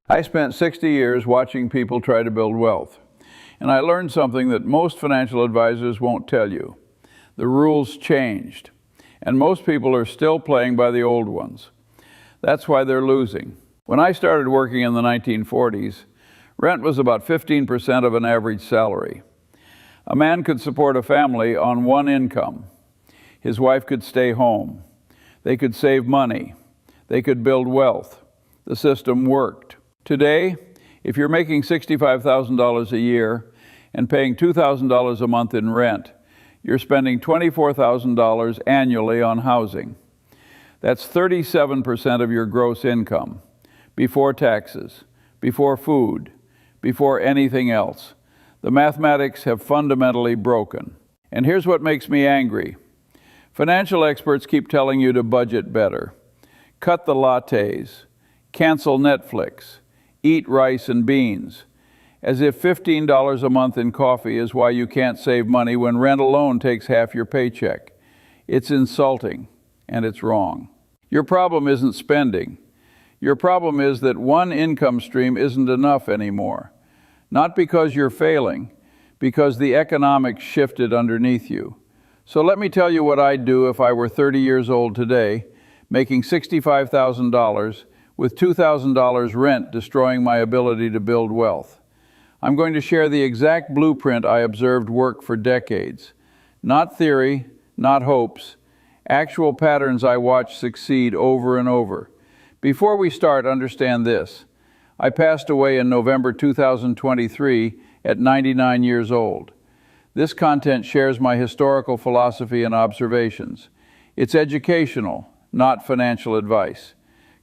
I spent 60 years watching people try to build wealth, and I learned something that most financial advisors won't tell you. The rules changed, and most people are still playing by the old ones. That's why they're losing. When I started working in the 1940s, rent was about 15% of an average salary. A man could support a family on one income. His wife could stay home. They could save money. They could build wealth. The system worked. Today, if you're making $65,000 a year and paying $2,000 a month in rent, you're spending $24,000 annually on housing. That's 37% of your gross income, before taxes, before food, before anything else. The mathematics have fundamentally broken. And here's what makes me angry. Financial experts keep telling you to budget better. Cut the lattes, cancel Netflix, eat rice and beans, as if $15 a month in coffee is why you can't save money when rent alone takes half your paycheck. It's insulting, and it's wrong. Your problem isn't spending. Your problem is that one income stream isn't enough anymore. Not because you're failing, because the economics shifted underneath you. So let me tell you what I'd do if I were 30 years old today, making $65,000 with $2,000 rent destroying my ability to build wealth. I'm going to share the exact blueprint I observed work for decades. Not theory, not hopes, actual patterns I watched succeed over and over. Before we start, understand this. I passed away in November 2023 at 99 years old. This content shares my historical philosophy and observations. It's educational, not financial advice.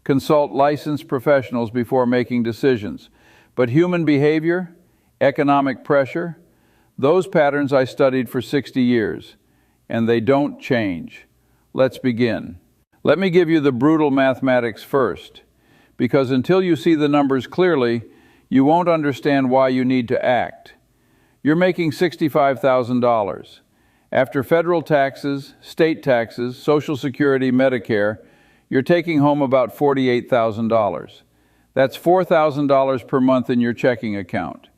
Consult licensed professionals before making decisions. But human behavior, economic pressure, those patterns I studied for 60 years, and they don't change. Let's begin. Let me give you the brutal mathematics first, because until you see the numbers clearly, you won't understand why you need to act. You're making $65,000. After federal taxes, state taxes, Social Security, Medicare, you're taking home about $48,000. That's $4,000 per month in your checking account.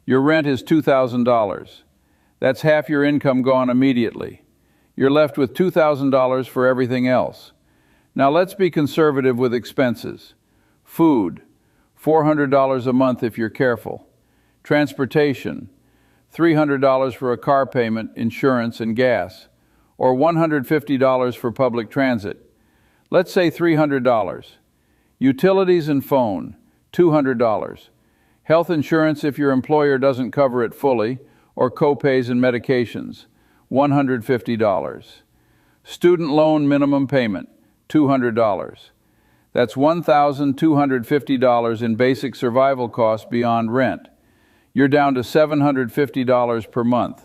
Your rent is $2,000. That's half your income gone immediately. You're left with $2,000 for everything else. Now let's be conservative with expenses. Food, $400 a month if you're careful. Transportation, $300 for a car payment, insurance, and gas, or $150 for public transit. Let's say $300. Utilities and phone, $200. Health insurance if your employer doesn't cover it fully, or co-pays and medications, $150. Student loan minimum payment, $200. That's $1,250 in basic survival costs beyond rent. You're down to $750 per month.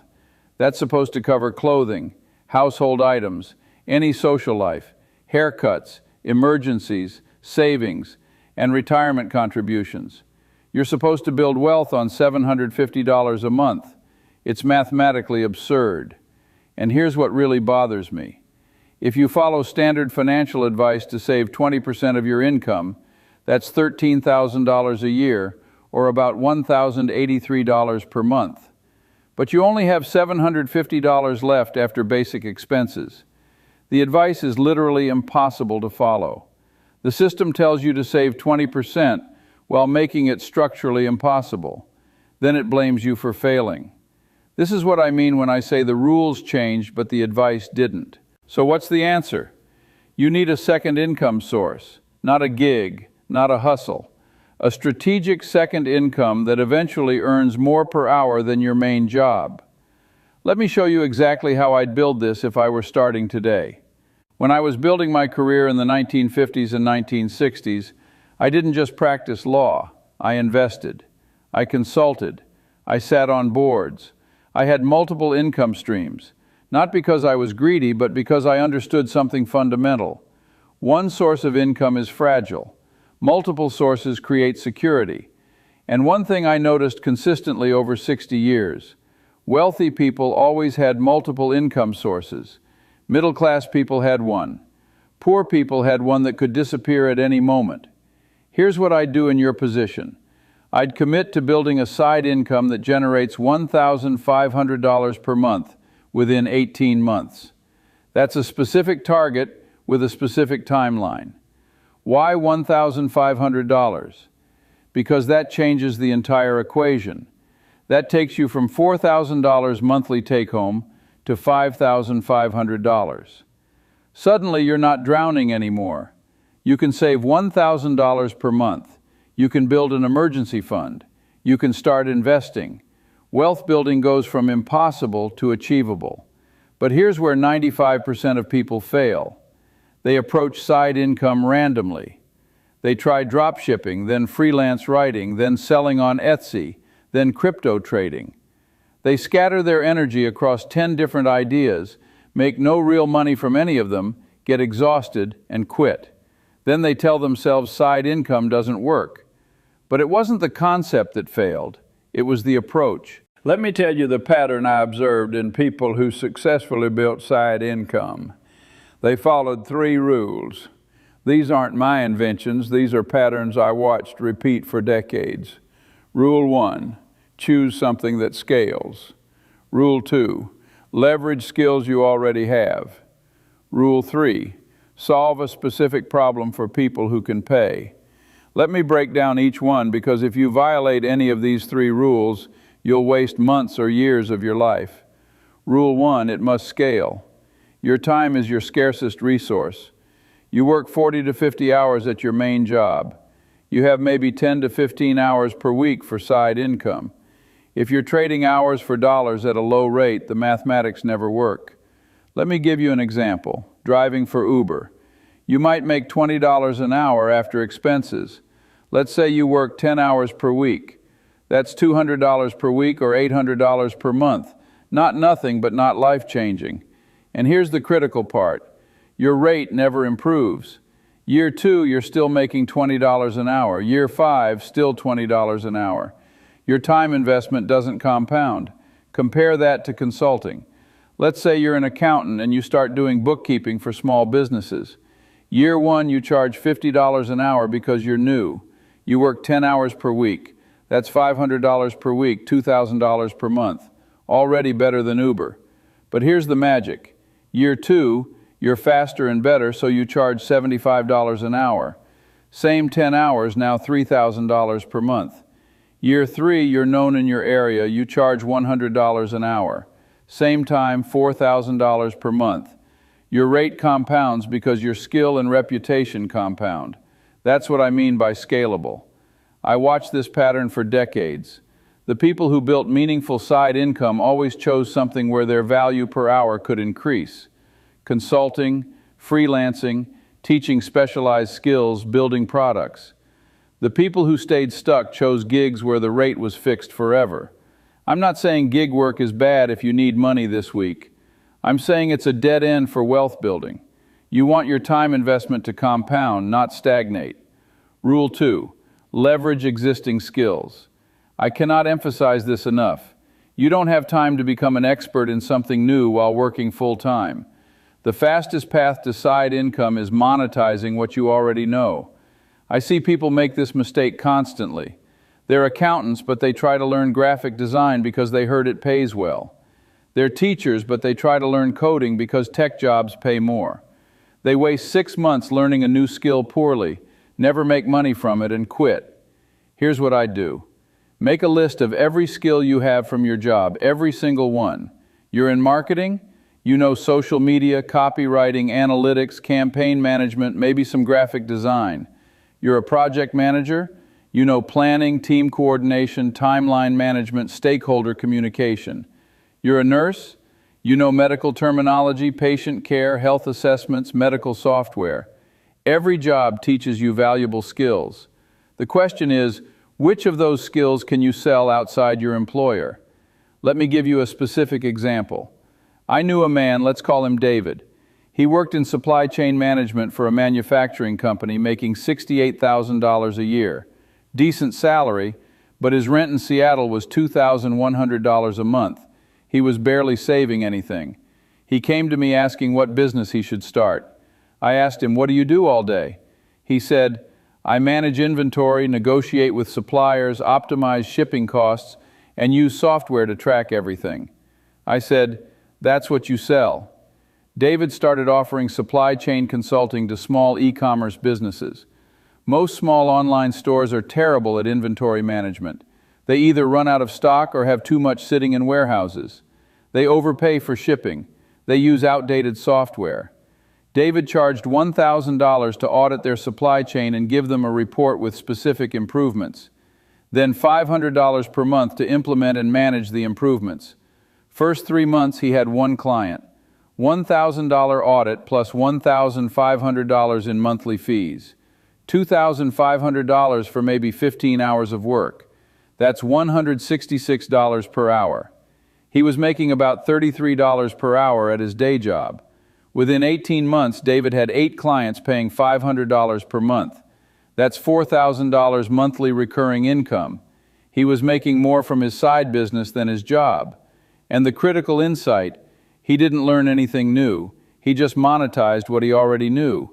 That's supposed to cover clothing, household items, any social life, haircuts, emergencies, savings, and retirement contributions. You're supposed to build wealth on $750 a month. It's mathematically absurd. And here's what really bothers me. If you follow standard financial advice to save 20% of your income, that's $13,000 a year, or about $1,083 per month. But you only have $750 left after basic expenses. The advice is literally impossible to follow. The system tells you to save 20% while making it structurally impossible. Then it blames you for failing. This is what I mean when I say the rules changed but the advice didn't. So what's the answer? You need a second income source, not a gig, not a hustle. A strategic second income that eventually earns more per hour than your main job. Let me show you exactly how I'd build this if I were starting today. When I was building my career in the 1950s and 1960s, I didn't just practice law. I invested. I consulted. I sat on boards. I had multiple income streams, not because I was greedy, but because I understood something fundamental. One source of income is fragile. Multiple sources create security. And one thing I noticed consistently over 60 years, wealthy people always had multiple income sources. Middle-class people had one. Poor people had one that could disappear at any moment. Here's what I'd do in your position. I'd commit to building a side income that generates $1,500 per month within 18 months. That's a specific target with a specific timeline. Why $1,500? Because that changes the entire equation. That takes you from $4,000 monthly take-home to $5,500. Suddenly, you're not drowning anymore. You can save $1,000 per month. You can build an emergency fund. You can start investing. Wealth building goes from impossible to achievable. But here's where 95% of people fail. They approach side income randomly. They try drop shipping, then freelance writing, then selling on Etsy, then crypto trading. They scatter their energy across 10 different ideas, make no real money from any of them, get exhausted, and quit. Then they tell themselves side income doesn't work. But it wasn't the concept that failed, it was the approach. Let me tell you the pattern I observed in people who successfully built side income. They followed 3 rules. These aren't my inventions, these are patterns I watched repeat for decades. Rule 1, choose something that scales. Rule 2, leverage skills you already have. Rule 3, solve a specific problem for people who can pay. Let me break down each one, because if you violate any of these 3 rules, you'll waste months or years of your life. Rule 1, it must scale. Your time is your scarcest resource. You work 40 to 50 hours at your main job. You have maybe 10 to 15 hours per week for side income. If you're trading hours for dollars at a low rate, the mathematics never work. Let me give you an example. Driving for Uber. You might make $20 an hour after expenses. Let's say you work 10 hours per week. That's $200 per week or $800 per month. Not nothing, but not life-changing. And here's the critical part. Your rate never improves. Year 2, you're still making $20 an hour. Year 5, still $20 an hour. Your time investment doesn't compound. Compare that to consulting. Let's say you're an accountant and you start doing bookkeeping for small businesses. Year 1, you charge $50 an hour because you're new. You work 10 hours per week. That's $500 per week, $2,000 per month. Already better than Uber. But here's the magic. Year 2, you're faster and better, so you charge $75 an hour. Same 10 hours, now $3,000 per month. Year 3, you're known in your area, you charge $100 an hour. Same time, $4,000 per month. Your rate compounds because your skill and reputation compound. That's what I mean by scalable. I watched this pattern for decades. The people who built meaningful side income always chose something where their value per hour could increase. Consulting, freelancing, teaching specialized skills, building products. The people who stayed stuck chose gigs where the rate was fixed forever. I'm not saying gig work is bad if you need money this week. I'm saying it's a dead end for wealth building. You want your time investment to compound, not stagnate. Rule 2, leverage existing skills. I cannot emphasize this enough. You don't have time to become an expert in something new while working full-time. The fastest path to side income is monetizing what you already know. I see people make this mistake constantly. They're accountants, but they try to learn graphic design because they heard it pays well. They're teachers, but they try to learn coding because tech jobs pay more. They waste 6 months learning a new skill poorly, never make money from it, and quit. Here's what I do. Make a list of every skill you have from your job, every single one. You're in marketing? You know social media, copywriting, analytics, campaign management, maybe some graphic design. You're a project manager? You know planning, team coordination, timeline management, stakeholder communication. You're a nurse? You know medical terminology, patient care, health assessments, medical software. Every job teaches you valuable skills. The question is, which of those skills can you sell outside your employer? Let me give you a specific example. I knew a man, let's call him David. He worked in supply chain management for a manufacturing company making $68,000 a year. Decent salary, but his rent in Seattle was $2,100 a month. He was barely saving anything. He came to me asking what business he should start. I asked him, "What do you do all day?" He said, I manage inventory, negotiate with suppliers, optimize shipping costs, and use software to track everything. I said, "That's what you sell." David started offering supply chain consulting to small e-commerce businesses. Most small online stores are terrible at inventory management. They either run out of stock or have too much sitting in warehouses. They overpay for shipping. They use outdated software. David charged $1,000 to audit their supply chain and give them a report with specific improvements. Then $500 per month to implement and manage the improvements. First 3 months he had one client. $1,000 audit plus $1,500 in monthly fees. $2,500 for maybe 15 hours of work. That's $166 per hour. He was making about $33 per hour at his day job. Within 18 months, David had 8 clients paying $500 per month. That's $4,000 monthly recurring income. He was making more from his side business than his job. And the critical insight, he didn't learn anything new. He just monetized what he already knew.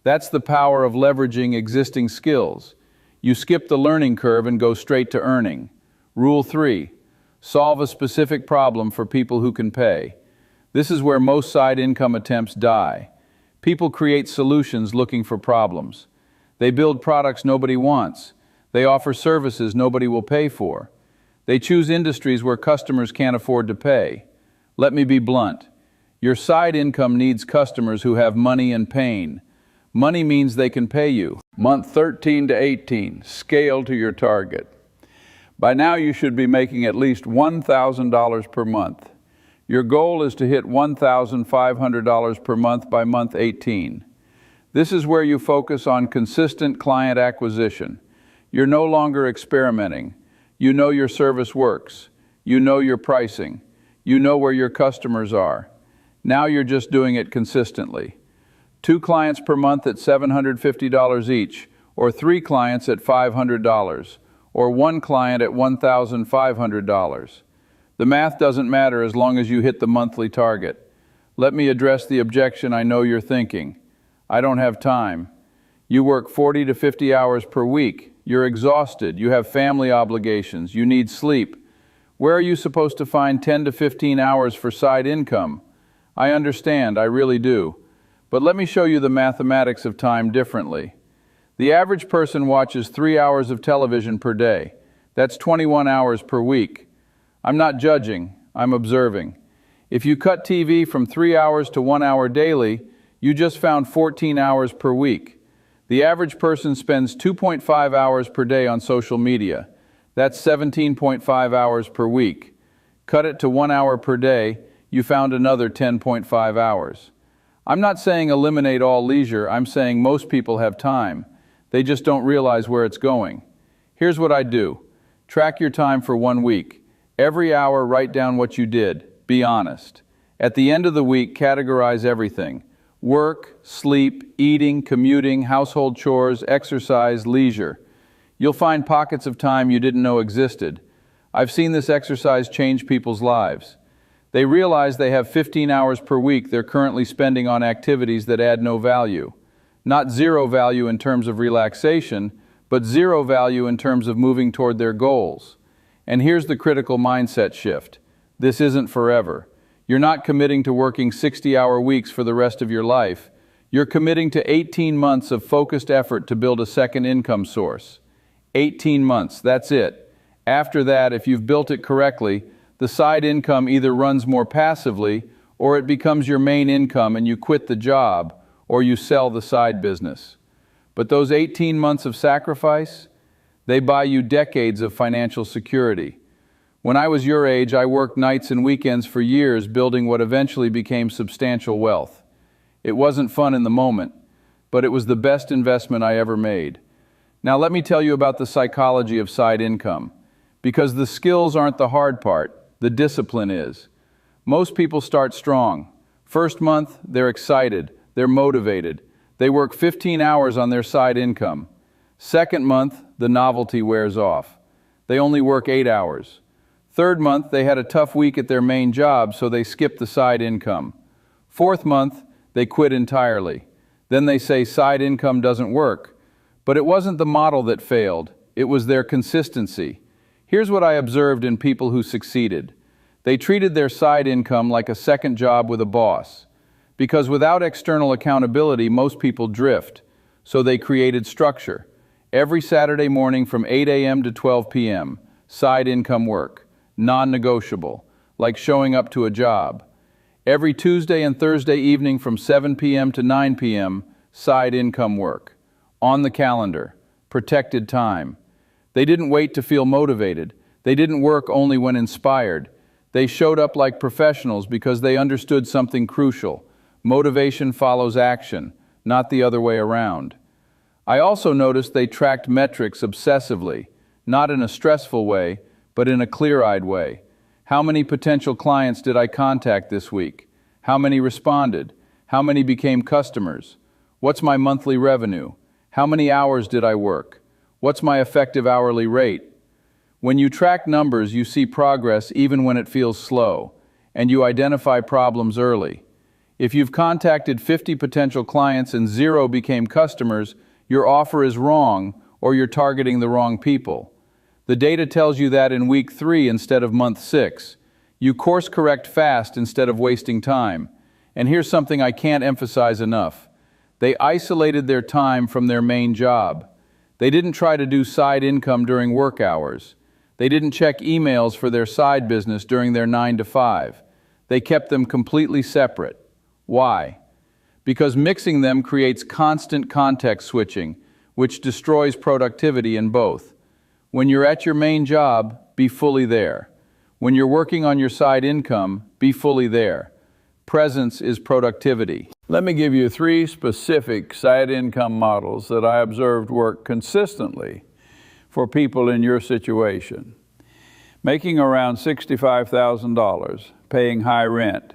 That's the power of leveraging existing skills. You skip the learning curve and go straight to earning. Rule 3, solve a specific problem for people who can pay. This is where most side income attempts die. People create solutions looking for problems. They build products nobody wants. They offer services nobody will pay for. They choose industries where customers can't afford to pay. Let me be blunt. Your side income needs customers who have money and pain. Money means they can pay you. Month 13 to 18, scale to your target. By now you should be making at least $1,000 per month. Your goal is to hit $1,500 per month by month 18. This is where you focus on consistent client acquisition. You're no longer experimenting. You know your service works. You know your pricing. You know where your customers are. Now you're just doing it consistently. 2 clients per month at $750 each, or 3 clients at $500, or 1 client at $1,500. The math doesn't matter as long as you hit the monthly target. Let me address the objection I know you're thinking. I don't have time. You work 40 to 50 hours per week. You're exhausted. You have family obligations. You need sleep. Where are you supposed to find 10 to 15 hours for side income? I understand, I really do. But let me show you the mathematics of time differently. The average person watches 3 hours of television per day. That's 21 hours per week. I'm not judging, I'm observing. If you cut TV from 3 hours to 1 hour daily, you just found 14 hours per week. The average person spends 2.5 hours per day on social media. That's 17.5 hours per week. Cut it to 1 hour per day, you found another 10.5 hours. I'm not saying eliminate all leisure, I'm saying most people have time. They just don't realize where it's going. Here's what I do. Track your time for 1 week. Every hour, write down what you did. Be honest. At the end of the week, categorize everything. Work, sleep, eating, commuting, household chores, exercise, leisure. You'll find pockets of time you didn't know existed. I've seen this exercise change people's lives. They realize they have 15 hours per week they're currently spending on activities that add no value. Not zero value in terms of relaxation, but zero value in terms of moving toward their goals. And here's the critical mindset shift. This isn't forever. You're not committing to working 60-hour weeks for the rest of your life. You're committing to 18 months of focused effort to build a second income source. 18 months, that's it. After that, if you've built it correctly, the side income either runs more passively, or it becomes your main income and you quit the job, or you sell the side business. But those 18 months of sacrifice, they buy you decades of financial security. When I was your age, I worked nights and weekends for years building what eventually became substantial wealth. It wasn't fun in the moment, but it was the best investment I ever made. Now let me tell you about the psychology of side income, because the skills aren't the hard part. The discipline is. Most people start strong. First month, they're excited, they're motivated. They work 15 hours on their side income. Second month, the novelty wears off. They only work 8 hours. Third month, they had a tough week at their main job, so they skip the side income. Fourth month, they quit entirely. Then they say side income doesn't work. But it wasn't the model that failed, it was their consistency. Here's what I observed in people who succeeded. They treated their side income like a second job with a boss. Because without external accountability, most people drift. So they created structure. Every Saturday morning from 8 a.m. to 12 p.m., side income work, non-negotiable, like showing up to a job. Every Tuesday and Thursday evening from 7 p.m. to 9 p.m., side income work. On the calendar, protected time. They didn't wait to feel motivated. They didn't work only when inspired. They showed up like professionals because they understood something crucial. Motivation follows action, not the other way around. I also noticed they tracked metrics obsessively, not in a stressful way, but in a clear-eyed way. How many potential clients did I contact this week? How many responded? How many became customers? What's my monthly revenue? How many hours did I work? What's my effective hourly rate? When you track numbers, you see progress even when it feels slow, and you identify problems early. If you've contacted 50 potential clients and 0 became customers, your offer is wrong or you're targeting the wrong people. The data tells you that in week 3 instead of month 6. You course correct fast instead of wasting time. And here's something I can't emphasize enough. They isolated their time from their main job. They didn't try to do side income during work hours. They didn't check emails for their side business during their 9 to 5. They kept them completely separate. Why? Because mixing them creates constant context switching, which destroys productivity in both. When you're at your main job, be fully there. When you're working on your side income, be fully there. Presence is productivity. Let me give you 3 specific side income models that I observed work consistently for people in your situation. Making around $65,000, paying high rent,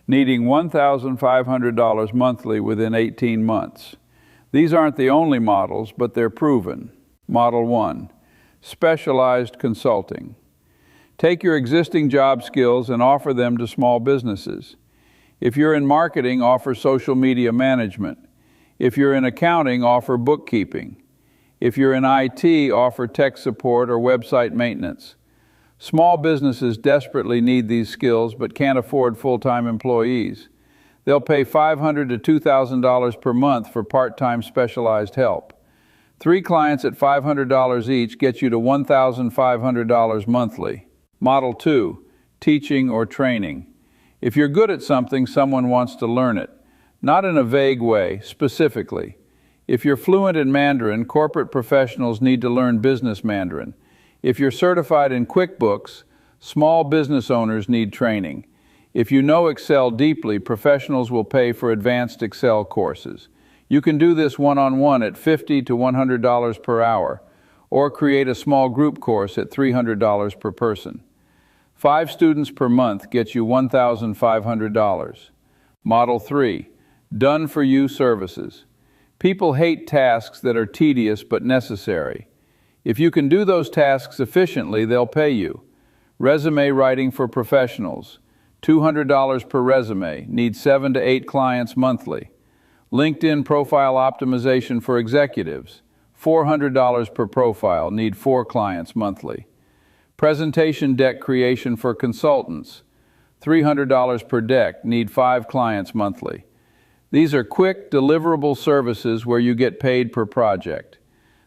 needing $1,500 monthly within 18 months. These aren't the only models, but they're proven. Model 1, specialized consulting. Take your existing job skills and offer them to small businesses. If you're in marketing, offer social media management. If you're in accounting, offer bookkeeping. If you're in IT, offer tech support or website maintenance. Small businesses desperately need these skills but can't afford full-time employees. They'll pay $500 to $2,000 per month for part-time specialized help. 3 clients at $500 each get you to $1,500 monthly. Model 2, teaching or training. If you're good at something, someone wants to learn it. Not in a vague way, specifically. If you're fluent in Mandarin, corporate professionals need to learn business Mandarin. If you're certified in QuickBooks, small business owners need training. If you know Excel deeply, professionals will pay for advanced Excel courses. You can do this one-on-one at $50 to $100 per hour, or create a small group course at $300 per person. 5 students per month gets you $1,500. Model 3, done-for-you services. People hate tasks that are tedious but necessary. If you can do those tasks efficiently, they'll pay you. Resume writing for professionals. $200 per resume, need 7 to 8 clients monthly. LinkedIn profile optimization for executives. $400 per profile, need 4 clients monthly. Presentation deck creation for consultants. $300 per deck, need 5 clients monthly. These are quick, deliverable services where you get paid per project.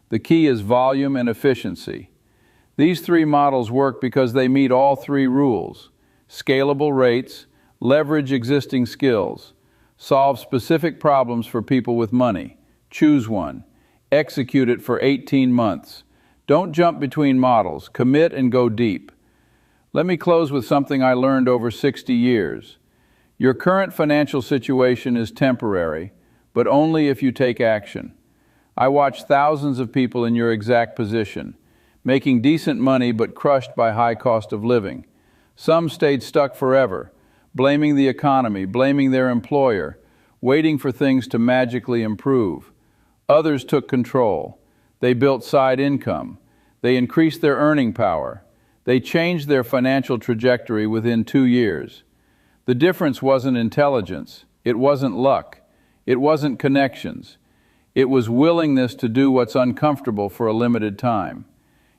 The key is volume and efficiency. These 3 models work because they meet all 3 rules. Scalable rates, leverage existing skills, solve specific problems for people with money. Choose one. Execute it for 18 months. Don't jump between models. Commit and go deep. Let me close with something I learned over 60 years. Your current financial situation is temporary, but only if you take action. I watched thousands of people in your exact position, making decent money but crushed by high cost of living. Some stayed stuck forever, blaming the economy, blaming their employer, waiting for things to magically improve. Others took control. They built side income. They increased their earning power. They changed their financial trajectory within 2 years. The difference wasn't intelligence. It wasn't luck. It wasn't connections. It was willingness to do what's uncomfortable for a limited time.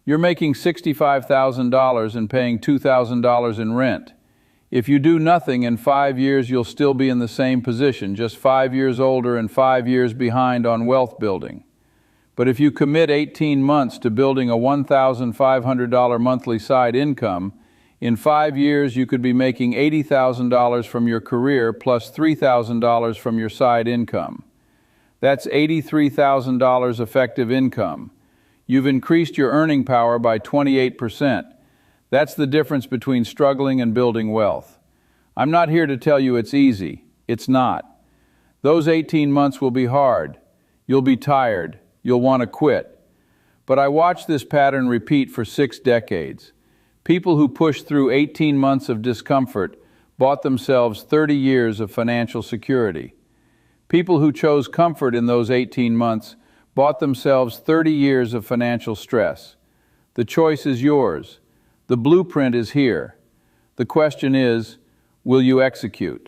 You're making $65,000 and paying $2,000 in rent. If you do nothing, in 5 years you'll still be in the same position, just 5 years older and 5 years behind on wealth building. But if you commit 18 months to building a $1,500 monthly side income, in 5 years you could be making $80,000 from your career plus $3,000 from your side income. That's $83,000 effective income. You've increased your earning power by 28%. That's the difference between struggling and building wealth. I'm not here to tell you it's easy. It's not. Those 18 months will be hard. You'll be tired. You'll want to quit. But I watched this pattern repeat for 6 decades. People who pushed through 18 months of discomfort bought themselves 30 years of financial security. People who chose comfort in those 18 months bought themselves 30 years of financial stress. The choice is yours. The blueprint is here. The question is, will you execute?